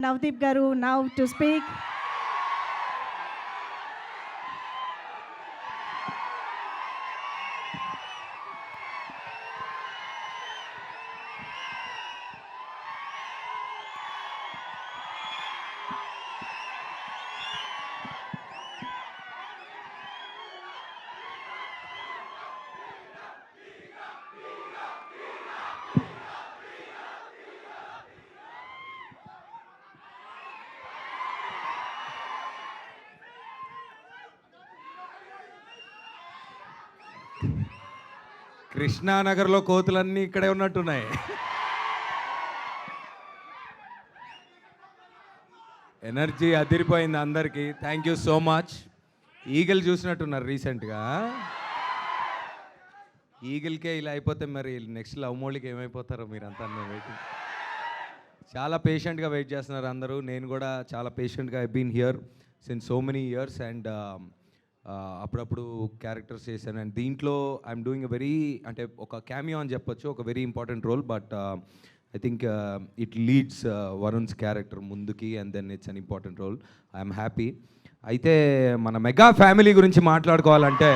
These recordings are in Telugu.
Navdeep Garu now to speak. కృష్ణానగర్లో కోతులన్నీ ఇక్కడే ఉన్నట్టున్నాయి. ఎనర్జీ అదిరిపోయింది అందరికీ. Thank you so much. Eagle చూసినట్టున్నారు రీసెంట్గా. ఈగల్కే ఇలా అయిపోతే మరి నెక్స్ట్ లవ్ మోడీకి ఏమైపోతారో మీరంతా వెయిటింగ్. చాలా పేషెంట్గా వెయిట్ చేస్తున్నారు అందరూ. నేను కూడా చాలా పేషెంట్గా I been here since so many years and అప్పుడప్పుడు క్యారెక్టర్స్ చేశాను. అండ్ దీంట్లో ఐఎమ్ డూయింగ్ ఎ వెరీ అంటే ఒక క్యామియో అని చెప్పొచ్చు, ఒక very important role. But I think it leads Varun's character ముందుకి and then it's an important role. I'm happy. అయితే మన మెగా ఫ్యామిలీ గురించి మాట్లాడుకోవాలంటే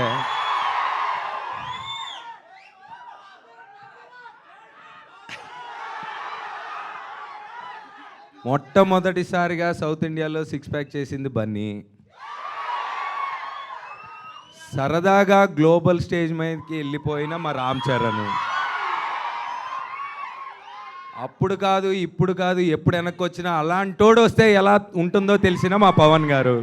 మొట్టమొదటిసారిగా సౌత్ ఇండియాలో 6 ప్యాక్ చేసింది బన్నీ. సరదాగా గ్లోబల్ స్టేజ్ మీదకి వెళ్ళిపోయిన మా రామ్ చరణ్. అప్పుడు కాదు ఇప్పుడు కాదు ఎప్పుడు వెనక్కి వచ్చినా అలాంటోడు వస్తే ఎలా ఉంటుందో తెలిసిన మా పవన్ గారు.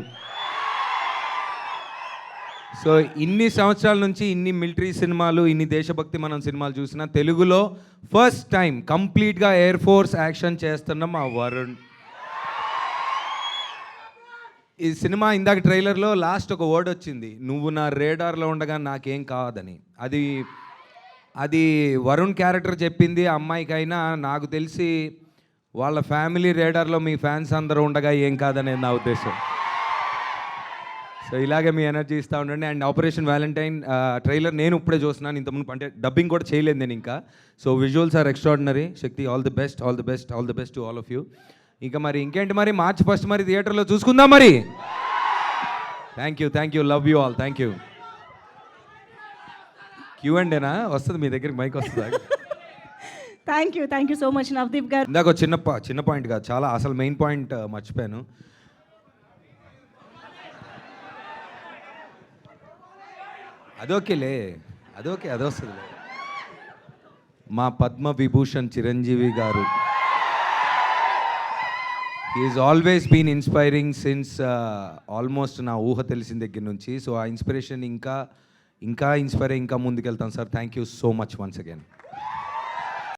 సో ఇన్ని సంవత్సరాల నుంచి ఇన్ని మిలిటరీ సినిమాలు, ఇన్ని దేశభక్తి మనం సినిమాలు చూసినా తెలుగులో ఫస్ట్ టైం కంప్లీట్గా ఎయిర్ ఫోర్స్ యాక్షన్ చేస్తున్న మా వరుణ్. ఈ సినిమా ఇందాక ట్రైలర్లో లాస్ట్ ఒక వర్డ్ వచ్చింది, నువ్వు నా రేడార్లో ఉండగా నాకేం కావదని. అది వరుణ్ క్యారెక్టర్ చెప్పింది. అమ్మాయికైనా నాకు తెలిసి వాళ్ళ ఫ్యామిలీ రేడార్లో మీ ఫ్యాన్స్ అందరూ ఉండగా ఏం కాదనేది నా ఉద్దేశం. సో ఇలాగే మీ ఎనర్జీ ఇస్తూ ఉండండి. అండ్ ఆపరేషన్ వ్యాలంటైన్ ట్రైలర్ నేను ఇప్పుడే చూస్తున్నాను, ఇంతకుముందు అంటే డబ్బింగ్ కూడా చేయలేదు నేను ఇంకా. So visuals are extraordinary. Shakti, all the best, all the best, all the best to all of you. ఇంకా మరి ఇంకేంటి మరి March 1 మరి థియేటర్లో చూసుకుందాం మరి. Thank you, love you all, thank you. Q&Aనా వస్తుంది మీ దగ్గరికి, మైక్ వస్తుందా? Thank you so much Navdeep garu. ఇందాక చిన్న పాయింట్ కాదు, చాలా అసలు మెయిన్ పాయింట్ మర్చిపోయాను. అదోకేలే, అది వస్తుందిలే. మా Padma Vibhushan Chiranjeevi garu is always been inspiring since almost నా ఊహ తెలిసిన దగ్గర నుంచి. సో ఆ ఇన్స్పిరేషన్ ఇంకా ఇన్స్పైర్ ఇంకా ముందుకెళ్తాం sir. Thank you so much once again.